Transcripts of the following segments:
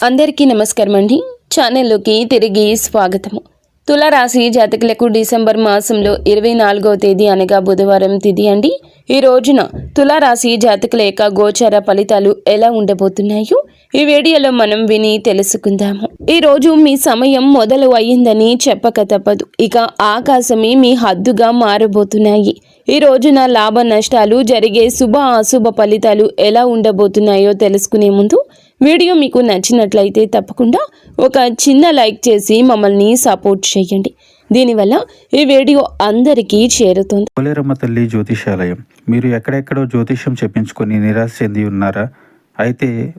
అందరికీ నమస్కారం అండి. ఛానల్లోకి తిరిగి స్వాగతము. తులారాశి జాతకులకు డిసెంబర్ మాసంలో 24వ తేదీ అనగా బుధవారం తిథి అండి. ఈ రోజున తులారాశి జాతకుల యొక్క గోచార ఫలితాలు ఎలా ఉండబోతున్నాయో ఈ వీడియోలో మనం విని తెలుసుకుందాము. ఈ రోజు మీ సమయం మొదలు అయ్యిందని చెప్పక తప్పదు. ఇక ఆకాశమే మీ హద్దుగా మారబోతున్నాయి. ఈ రోజున లాభ నష్టాలు జరిగే శుభ అశుభ ఫలితాలు ఎలా ఉండబోతున్నాయో తెలుసుకునే ముందు వీడియో మీకు నచ్చినట్లయితే తప్పకుండా ఒక చిన్న లైక్ చేసి మమ్మల్ని సపోర్ట్ చేయండి. దీనివల్ల ఈ వీడియో అందరికీ చేరుతుంది. పోలేరమ్మ తల్లి జ్యోతిషాలయం. మీరు ఎక్కడెక్కడో జ్యోతిష్యం చెప్పించుకొని నిరాశ చెంది ఉన్నారా? అయితే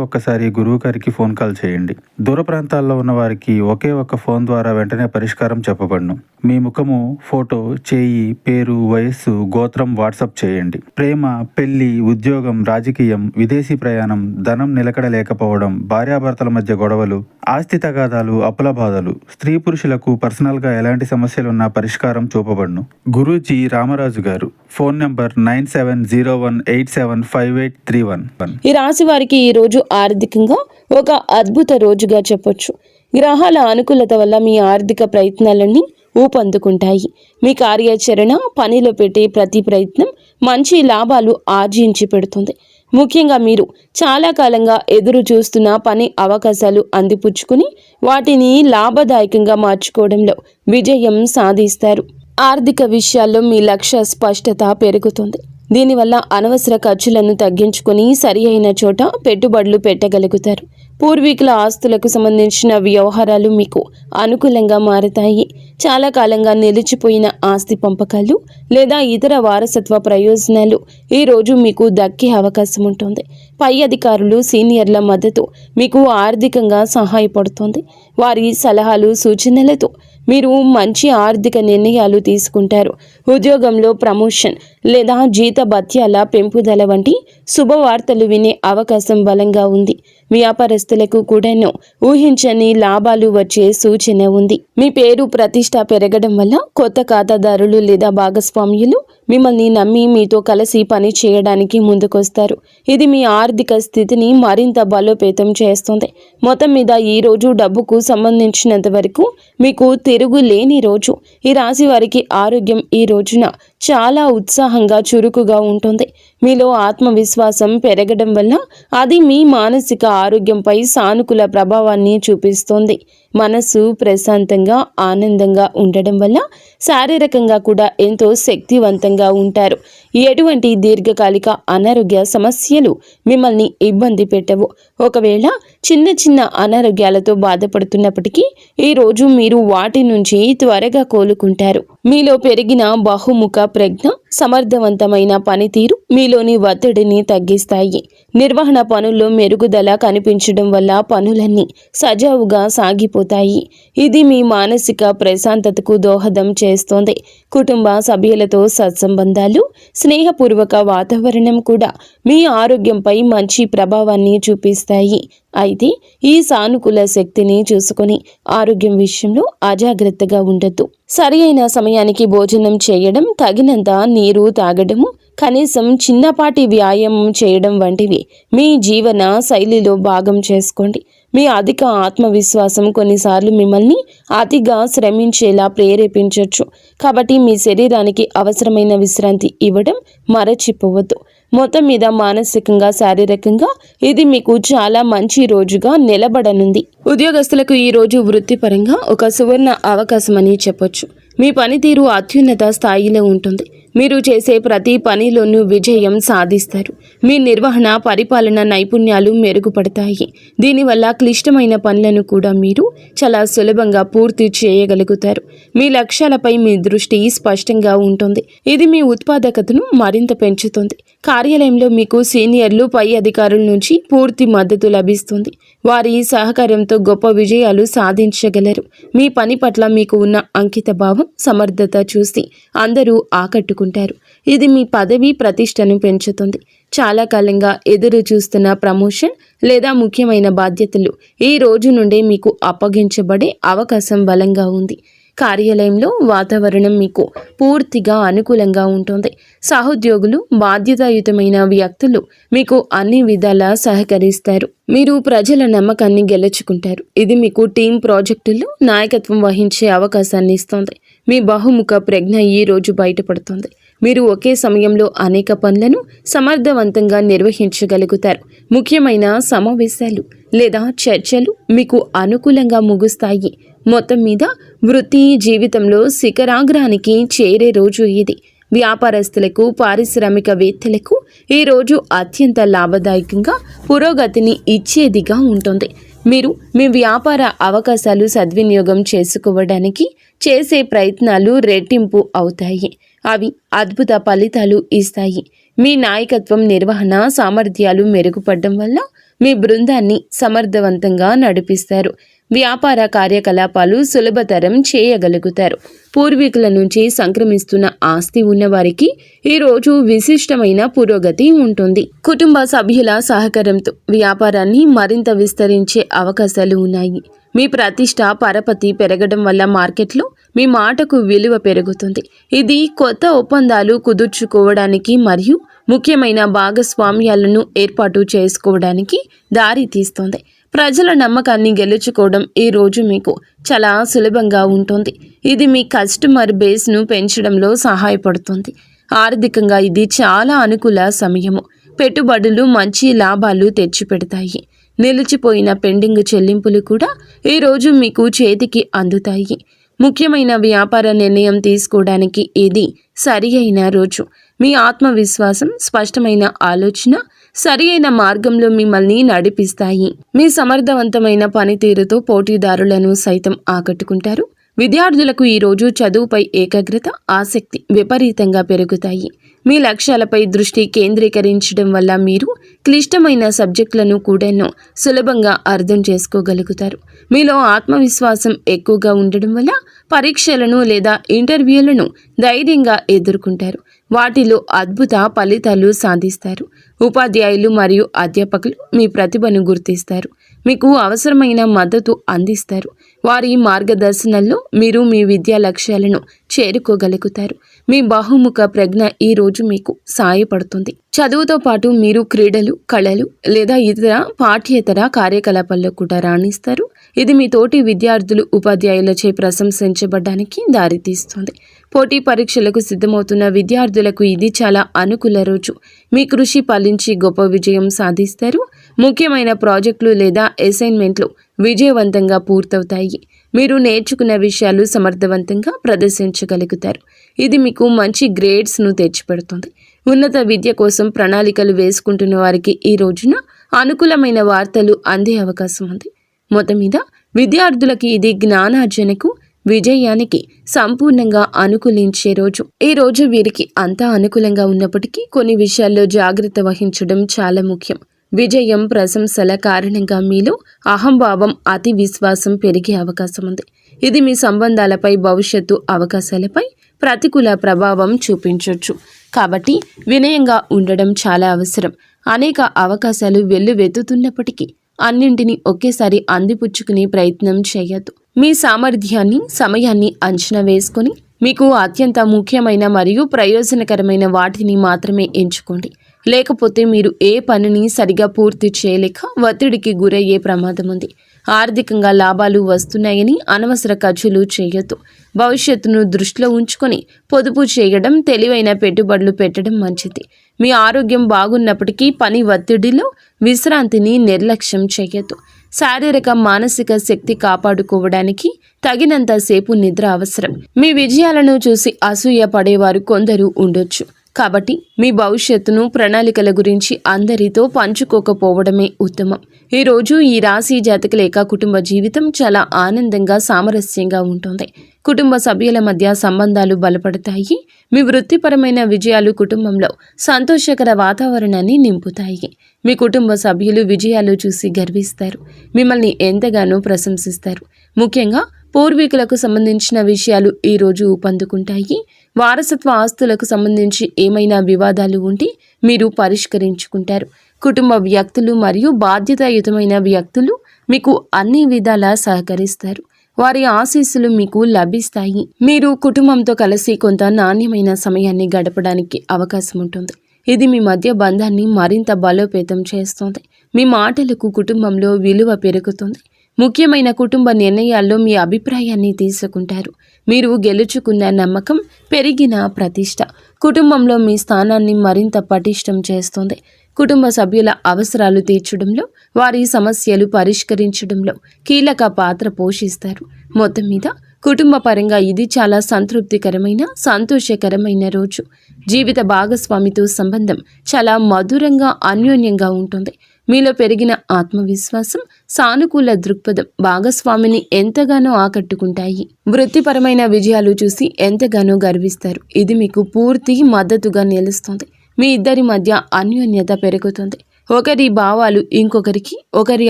ఒక్కసారి గురువు గారికి ఫోన్ కాల్ చేయండి. దూర ప్రాంతాల్లో ఉన్న వారికి ఒకే ఒక్క ఫోన్ ద్వారా వెంటనే పరిష్కారం చెప్పబడును. మీ ముఖము, ఫోటో, చేయి, పేరు, వయస్సు, గోత్రం వాట్సాప్ చేయండి. ప్రేమ, పెళ్లి, ఉద్యోగం, రాజకీయం, విదేశీ ప్రయాణం, ధనం నిలకడ లేకపోవడం, భార్యాభర్తల మధ్య గొడవలు, ఆస్తి తగాదాలు, అప్పుల బాధలు, స్త్రీ పురుషులకు పర్సనల్ గా ఎలాంటి సమస్యలున్నా పరిష్కారం చూపబడును. గురూజీ రామరాజు గారు. Phone number 9701875831. ఈ రాశి వారికి ఈ రోజు ఆర్థికంగా ఒక అద్భుత రోజుగా చెప్పొచ్చు. గ్రహాల అనుకూలత వల్ల మీ ఆర్థిక ప్రయత్నాలన్నీ ఊపందుకుంటాయి. మీ కార్యాచరణ, పనిలో పెట్టే ప్రతి ప్రయత్నం మంచి లాభాలు ఆర్జించి పెడుతుంది. ముఖ్యంగా మీరు చాలా కాలంగా ఎదురు చూస్తున్న పని అవకాశాలు అందిపుచ్చుకుని వాటిని లాభదాయకంగా మార్చుకోవడంలో విజయం సాధిస్తారు. ఆర్థిక విషయాల్లో మీ లక్ష్య స్పష్టత పెరుగుతుంది. దీనివల్ల అనవసర ఖర్చులను తగ్గించుకొని సరి అయిన చోట పెట్టుబడులు పెట్టగలుగుతారు. పూర్వీకుల ఆస్తులకు సంబంధించిన వ్యవహారాలు మీకు అనుకూలంగా మారతాయి. చాలా కాలంగా నిలిచిపోయిన ఆస్తి పంపకాలు లేదా ఇతర వారసత్వ ప్రయోజనాలు ఈ రోజు మీకు దక్కే అవకాశం ఉంటుంది. పై అధికారులు, సీనియర్ల మద్దతు మీకు ఆర్థికంగా సహాయపడుతుంది. వారి సలహాలు, సూచనలతో మీరు మంచి ఆర్థిక నిర్ణయాలు తీసుకుంటారు. ఉద్యోగంలో ప్రమోషన్ లేదా జీతభత్యాల పెంపుదల వంటి శుభవార్తలు వినే అవకాశం బలంగా ఉంది. వ్యాపారస్తులకు కూడాను ఊహించని లాభాలు వచ్చే సూచన ఉంది. మీ పేరు ప్రతిష్ట పెరగడం వల్ల కొత్త ఖాతాదారులు లేదా భాగస్వామ్యులు మిమ్మల్ని నమ్మి మీతో కలిసి పని చేయడానికి ముందుకొస్తారు. ఇది మీ ఆర్థిక స్థితిని మరింత బలోపేతం చేస్తుంది. మొత్తం మీద ఈ రోజు డబ్బుకు సంబంధించినంత వరకు మీకు తిరుగులేని రోజు. ఈ రాశి వారికి ఆరోగ్యం ఈ రోజున చాలా ఉత్సాహంగా, చురుకుగా ఉంటుంది. మీలో ఆత్మవిశ్వాసం పెరగడం వల్ల అది మీ మానసిక ఆరోగ్యంపై సానుకూల ప్రభావాన్ని చూపిస్తుంది. మనసు ప్రశాంతంగా, ఆనందంగా ఉండడం వల్ల శారీరకంగా కూడా ఎంతో శక్తివంతంగా ఉంటారు. ఎటువంటి దీర్ఘకాలిక అనారోగ్య సమస్యలు మిమ్మల్ని ఇబ్బంది పెట్టవు. ఒకవేళ చిన్న చిన్న అనారోగ్యాలతో బాధపడుతున్నప్పటికీ ఈ రోజు మీరు వాటి నుంచి త్వరగా కోలుకుంటారు. మీలో పెరిగిన బహుముఖ ప్రజ్ఞ, సమర్థవంతమైన పనితీరు మీలోని ఒత్తిడిని తగ్గిస్తాయి. నిర్వహణ పనుల్లో మెరుగుదల కనిపించడం వల్ల పనులన్నీ సజావుగా సాగిపోతాయి. ఇది మీ మానసిక ప్రశాంతతకు దోహదం చేస్తోంది. కుటుంబ సభ్యులతో సత్సంబంధాలు, స్నేహపూర్వక వాతావరణం కూడా మీ ఆరోగ్యంపై మంచి ప్రభావాన్ని చూపిస్తాయి. అయితే ఈ సానుకూల శక్తిని చూసుకొని ఆరోగ్యం విషయంలో అజాగ్రత్తగా ఉండొద్దు. సరి అయిన సమయానికి భోజనం చేయడం, తగినంత నీరు తాగడము, కనీసం చిన్నపాటి వ్యాయామం చేయడం వంటివి మీ జీవన శైలిలో భాగం చేసుకోండి. మీ అధిక ఆత్మవిశ్వాసం కొన్నిసార్లు మిమ్మల్ని అతిగా శ్రమించేలా ప్రేరేపించవచ్చు. కాబట్టి మీ శరీరానికి అవసరమైన విశ్రాంతి ఇవ్వడం మరచిపోవద్దు. మొత్తం మీద మానసికంగా, శారీరకంగా ఇది మీకు చాలా మంచి రోజుగా నిలబడనుంది. ఉద్యోగస్తులకు ఈ రోజు వృత్తిపరంగా ఒక సువర్ణ అవకాశం అని చెప్పొచ్చు. మీ పనితీరు అత్యున్నత స్థాయిలో ఉంటుంది. మీరు చేసే ప్రతి పనిలోనూ విజయం సాధిస్తారు. మీ నిర్వహణ, పరిపాలన నైపుణ్యాలు మెరుగుపడతాయి. దీనివల్ల క్లిష్టమైన పనులను కూడా మీరు చాలా సులభంగా పూర్తి చేయగలుగుతారు. మీ లక్ష్యాలపై మీ దృష్టి స్పష్టంగా ఉంటుంది. ఇది మీ ఉత్పాదకతను మరింత పెంచుతుంది. కార్యాలయంలో మీకు సీనియర్లు, పై అధికారుల నుంచి పూర్తి మద్దతు లభిస్తుంది. వారి సహకారంతో గొప్ప విజయాలు సాధించగలరు. మీ పని పట్ల మీకు ఉన్న అంకిత భావం, సమర్థత చూసి అందరూ ఆకట్టుకుంటారు. ఇది మీ పదవి ప్రతిష్టను పెంచుతుంది. చాలా కాలంగా ఎదురు చూస్తున్న ప్రమోషన్ లేదా ముఖ్యమైన బాధ్యతలు ఈ రోజు నుండే మీకు అప్పగించబడే అవకాశం బలంగా ఉంది. కార్యాలయంలో వాతావరణం మీకు పూర్తిగా అనుకూలంగా ఉంటుంది. సహోద్యోగులు, బాధ్యతాయుతమైన వ్యక్తులు మీకు అన్ని విధాలా సహకరిస్తారు. మీరు ప్రజల నమ్మకాన్ని గెలుచుకుంటారు. ఇది మీకు టీం ప్రాజెక్టుల్లో నాయకత్వం వహించే అవకాశాన్ని ఇస్తుంది. మీ బహుముఖ ప్రజ్ఞ ఈ రోజు బయటపడుతుంది. మీరు ఒకే సమయంలో అనేక పనులను సమర్థవంతంగా నిర్వహించగలుగుతారు. ముఖ్యమైన సమావేశాలు లేదా చర్చలు మీకు అనుకూలంగా ముగుస్తాయి. మొత్తం మీద వృత్తి జీవితంలో శిఖరాగ్రానికి చేరే రోజు ఇది. వ్యాపారస్తులకు, పారిశ్రామికవేత్తలకు ఈ రోజు అత్యంత లాభదాయకంగా పురోగతిని ఇచ్చేదిగా ఉంటుంది. మీరు మీ వ్యాపార అవకాశాలు సద్వినియోగం చేసుకోవడానికి చేసే ప్రయత్నాలు రెట్టింపు అవుతాయి. అవి అద్భుత ఫలితాలు ఇస్తాయి. మీ నాయకత్వం, నిర్వహణ సామర్థ్యాలు మెరుగుపడడం వల్ల మీ బృందాన్ని సమర్థవంతంగా నడిపిస్తారు. వ్యాపార కార్యకలాపాలు సులభతరం చేయగలుగుతారు. పూర్వీకుల నుంచి సంక్రమిస్తున్న ఆస్తి ఉన్నవారికి ఈరోజు విశిష్టమైన పురోగతి ఉంటుంది. కుటుంబ సభ్యుల సహకారంతో వ్యాపారాన్ని మరింత విస్తరించే అవకాశాలు ఉన్నాయి. మీ ప్రతిష్ట, పరపతి పెరగడం వల్ల మార్కెట్లో మీ మాటకు విలువ పెరుగుతుంది. ఇది కొత్త ఒప్పందాలు కుదుర్చుకోవడానికి మరియు ముఖ్యమైన భాగస్వామ్యాలను ఏర్పాటు చేసుకోవడానికి దారి తీస్తుంది. ప్రజల నమ్మకాన్ని గెలుచుకోవడం ఈ రోజు మీకు చాలా సులభంగా ఉంటుంది. ఇది మీ కస్టమర్ బేస్ను పెంచడంలో సహాయపడుతుంది. ఆర్థికంగా ఇది చాలా అనుకూల సమయము. పెట్టుబడులు మంచి లాభాలు తెచ్చిపెడతాయి. నిలిచిపోయిన పెండింగ్ చెల్లింపులు కూడా ఈరోజు మీకు చేతికి అందుతాయి. ముఖ్యమైన వ్యాపార నిర్ణయం తీసుకోవడానికి ఇది సరి అయిన రోజు. మీ ఆత్మవిశ్వాసం, స్పష్టమైన ఆలోచన సరి అయిన మార్గంలో మిమ్మల్ని నడిపిస్తాయి. మీ సమర్థవంతమైన పనితీరుతో పోటీదారులను సైతం ఆకట్టుకుంటారు. విద్యార్థులకు ఈరోజు చదువుపై ఏకాగ్రత, ఆసక్తి విపరీతంగా పెరుగుతాయి. మీ లక్ష్యాలపై దృష్టి కేంద్రీకరించడం వల్ల మీరు క్లిష్టమైన సబ్జెక్టులను కూడా సులభంగా అర్థం చేసుకోగలుగుతారు. మీలో ఆత్మవిశ్వాసం ఎక్కువగా ఉండడం వల్ల పరీక్షలను లేదా ఇంటర్వ్యూలను ధైర్యంగా ఎదుర్కొంటారు. వాటిలో అద్భుత ఫలితాలు సాధిస్తారు. ఉపాధ్యాయులు మరియు అధ్యాపకులు మీ ప్రతిభను గుర్తిస్తారు. మీకు అవసరమైన మద్దతు అందిస్తారు. వారి మార్గదర్శనంలో మీరు మీ విద్యా లక్ష్యాలను చేరుకోగలుగుతారు. మీ బహుముఖ ప్రజ్ఞ ఈ రోజు మీకు సహాయపడుతుంది. చదువుతో పాటు మీరు క్రీడలు, కళలు లేదా ఇతర పాఠ్యేతర కార్యకలాపాల్లో కూడా రాణిస్తారు. ఇది మీ తోటి విద్యార్థులు, ఉపాధ్యాయులచే ప్రశంసించబడడానికి దారితీస్తుంది. పోటీ పరీక్షలకు సిద్ధమవుతున్న విద్యార్థులకు ఇది చాలా అనుకూల రోజు. మీ కృషి ఫలించి గొప్ప విజయం సాధిస్తారు. ముఖ్యమైన ప్రాజెక్టులు లేదా అసైన్మెంట్లు విజయవంతంగా పూర్తవుతాయి. మీరు నేర్చుకున్న విషయాలు సమర్థవంతంగా ప్రదర్శించగలుగుతారు. ఇది మీకు మంచి గ్రేడ్స్ను తెచ్చిపెడుతుంది. ఉన్నత విద్య కోసం ప్రణాళికలు వేసుకుంటున్న వారికి ఈ రోజున అనుకూలమైన వార్తలు అందే అవకాశం ఉంది. మొత్తం మీద విద్యార్థులకి ఇది జ్ఞానార్జనకు, విజయానికి సంపూర్ణంగా అనుకూలించే రోజు. ఈ రోజు వీరికి అంతా అనుకూలంగా ఉన్నప్పటికీ కొన్ని విషయాల్లో జాగ్రత్త వహించడం చాలా ముఖ్యం. విజయం, ప్రశంసల కారణంగా మీలో అహంభావం, అతి విశ్వాసం పెరిగే అవకాశం ఉంది. ఇది మీ సంబంధాలపై, భవిష్యత్తు అవకాశాలపై ప్రతికూల ప్రభావం చూపించవచ్చు. కాబట్టి వినయంగా ఉండడం చాలా అవసరం. అనేక అవకాశాలు వెల్లువెత్తుతున్నప్పటికీ అన్నింటినీ ఒకేసారి అందిపుచ్చుకునే ప్రయత్నం చేయొద్దు. మీ సామర్థ్యాన్ని, సమయాన్ని అంచనా వేసుకొని మీకు అత్యంత ముఖ్యమైన మరియు ప్రయోజనకరమైన వాటిని మాత్రమే ఎంచుకోండి. లేకపోతే మీరు ఏ పనిని సరిగా పూర్తి చేయలేక ఒత్తిడికి గురయ్యే ప్రమాదం ఉంది. ఆర్థికంగా లాభాలు వస్తున్నాయని అనవసర ఖర్చులు చేయొద్దు. భవిష్యత్తును దృష్టిలో ఉంచుకొని పొదుపు చేయడం, తెలివైన పెట్టుబడులు పెట్టడం మంచిది. మీ ఆరోగ్యం బాగున్నప్పటికీ పని ఒత్తిడిలో విశ్రాంతిని నిర్లక్ష్యం చేయొద్దు. శారీరక, మానసిక శక్తి కాపాడుకోవడానికి తగినంత సేపు నిద్ర అవసరం. మీ విజయాలను చూసి అసూయ పడేవారు కొందరు ఉండొచ్చు. కాబట్టి మీ భవిష్యత్తును, ప్రణాళికల గురించి అందరితో పంచుకోకపోవడమే ఉత్తమం. ఈరోజు ఈ రాశి జాతకుల యొక్క కుటుంబ జీవితం చాలా ఆనందంగా, సామరస్యంగా ఉంటుంది. కుటుంబ సభ్యుల మధ్య సంబంధాలు బలపడతాయి. మీ వృత్తిపరమైన విజయాలు కుటుంబంలో సంతోషకర వాతావరణాన్ని నింపుతాయి. మీ కుటుంబ సభ్యులు విజయాలు చూసి గర్విస్తారు. మిమ్మల్ని ఎంతగానో ప్రశంసిస్తారు. ముఖ్యంగా పూర్వీకులకు సంబంధించిన విషయాలు ఈరోజు ఊపందుకుంటాయి. వారసత్వ ఆస్తులకు సంబంధించి ఏమైనా వివాదాలు ఉంటే మీరు పరిష్కరించుకుంటారు. కుటుంబ వ్యక్తులు మరియు బాధ్యతాయుతమైన వ్యక్తులు మీకు అన్ని విధాలా సహకరిస్తారు. వారి ఆశీస్సులు మీకు లభిస్తాయి. మీరు కుటుంబంతో కలిసి కొంత నాణ్యమైన సమయాన్ని గడపడానికి అవకాశం ఉంటుంది. ఇది మీ మధ్య బంధాన్ని మరింత బలోపేతం చేస్తుంది. మీ మాటలకు కుటుంబంలో విలువ పెరుగుతుంది. ముఖ్యమైన కుటుంబ నిర్ణయాల్లో మీ అభిప్రాయాన్ని తీసుకుంటారు. మీరు గెలుచుకున్న నమ్మకం, పెరిగిన ప్రతిష్ట కుటుంబంలో మీ స్థానాన్ని మరింత పటిష్టం చేస్తుంది. కుటుంబ సభ్యుల అవసరాలు తీర్చడంలో, వారి సమస్యలు పరిష్కరించడంలో కీలక పాత్ర పోషిస్తారు. మొత్తం మీద కుటుంబ పరంగా ఇది చాలా సంతృప్తికరమైన, సంతోషకరమైన రోజు. జీవిత భాగస్వామితో సంబంధం చాలా మధురంగా, అన్యోన్యంగా ఉంటుంది. మీలో పెరిగిన ఆత్మవిశ్వాసం, సానుకూల దృక్పథం భాగస్వామిని ఎంతగానో ఆకట్టుకుంటాయి. వృత్తిపరమైన విజయాలు చూసి ఎంతగానో గర్విస్తారు. ఇది మీకు పూర్తి మద్దతుగా నిలుస్తుంది. మీ ఇద్దరి మధ్య అన్యోన్యత పెరుగుతుంది. ఒకరి భావాలు ఇంకొకరికి, ఒకరి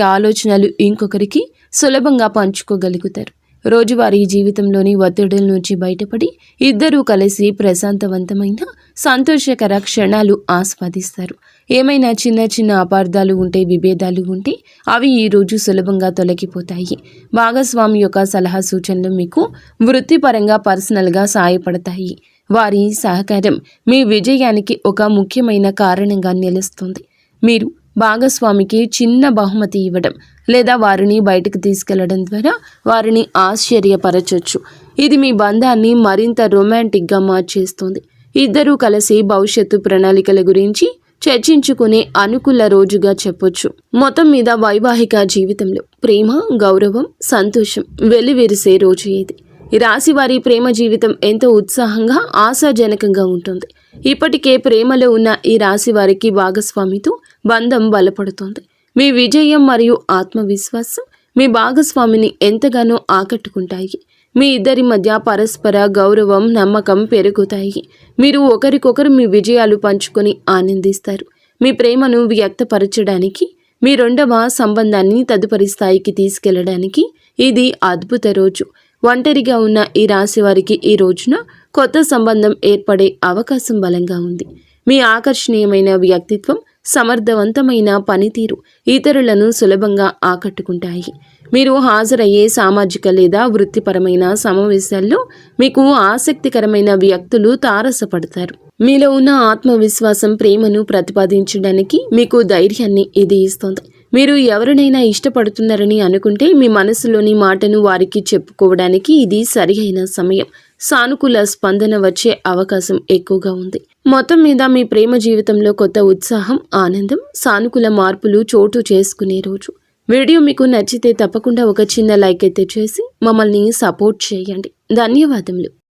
ఆలోచనలు ఇంకొకరికి సులభంగా పంచుకోగలుగుతారు. రోజువారీ జీవితంలోని ఒత్తిడుల నుంచి బయటపడి ఇద్దరూ కలిసి ప్రశాంతవంతమైన, సంతోషకర క్షణాలు ఆస్వాదిస్తారు. ఏమైనా చిన్న చిన్న అపార్థాలు ఉంటే, విభేదాలు ఉంటే అవి ఈరోజు సులభంగా తొలగిపోతాయి. భాగస్వామి యొక్క సలహా సూచనలు మీకు వృత్తిపరంగా, పర్సనల్గా సహాయపడతాయి. వారి సహకారం మీ విజయానికి ఒక ముఖ్యమైన కారణంగా నిలుస్తుంది. మీరు భాగస్వామికి చిన్న బహుమతి ఇవ్వడం లేదా వారిని బయటకు తీసుకెళ్లడం ద్వారా వారిని ఆశ్చర్యపరచొచ్చు. ఇది మీ బంధాన్ని మరింత రొమాంటిక్గా మార్చేస్తుంది. ఇద్దరూ కలిసి భవిష్యత్తు ప్రణాళికల గురించి చర్చించుకునే అనుకూల రోజుగా చెప్పొచ్చు. మొత్తం మీద వైవాహిక జీవితంలో ప్రేమ, గౌరవం, సంతోషం వెల్లివిరిసే రోజు ఇది. ఈ రాశి వారి ప్రేమ జీవితం ఎంతో ఉత్సాహంగా, ఆశాజనకంగా ఉంటుంది. ఇప్పటికే ప్రేమలో ఉన్న ఈ రాశి వారికి భాగస్వామితో బంధం బలపడుతుంది. మీ విజయం మరియు ఆత్మవిశ్వాసం మీ భాగస్వామిని ఎంతగానో ఆకట్టుకుంటాయి. మీ ఇద్దరి మధ్య పరస్పర గౌరవం, నమ్మకం పెరుగుతాయి. మీరు ఒకరికొకరు మీ విజయాలు పంచుకొని ఆనందిస్తారు. మీ ప్రేమను వ్యక్తపరచడానికి, మీ రెండవ సంబంధాన్ని తదుపరి స్థాయికి తీసుకెళ్లడానికి ఇది అద్భుత రోజు. ఒంటరిగా ఉన్న ఈ రాశి వారికి ఈ రోజున కొత్త సంబంధం ఏర్పడే అవకాశం బలంగా ఉంది. మీ ఆకర్షణీయమైన వ్యక్తిత్వం, సమర్థవంతమైన పనితీరు ఇతరులను సులభంగా ఆకట్టుకుంటాయి. మీరు హాజరయ్యే సామాజిక లేదా వృత్తిపరమైన సమావేశాల్లో మీకు ఆసక్తికరమైన వ్యక్తులు తారసపడతారు. మీలో ఉన్న ఆత్మవిశ్వాసం, ప్రేమను ప్రతిపాదించడానికి మీకు ధైర్యాన్ని ఇది ఇస్తుంది. మీరు ఎవరినైనా ఇష్టపడుతున్నారని అనుకుంటే మీ మనసులోని మాటను వారికి చెప్పుకోవడానికి ఇది సరియైన సమయం. సానుకూల స్పందన వచ్చే అవకాశం ఎక్కువగా ఉంది. మొత్తం మీద మీ ప్రేమ జీవితంలో కొత్త ఉత్సాహం, ఆనందం, సానుకూల మార్పులు చోటు చేసుకునే రోజు. వీడియో మీకు నచ్చితే తప్పకుండా ఒక చిన్న లైక్ అయితే చేసి మమ్మల్ని సపోర్ట్ చేయండి. ధన్యవాదములు.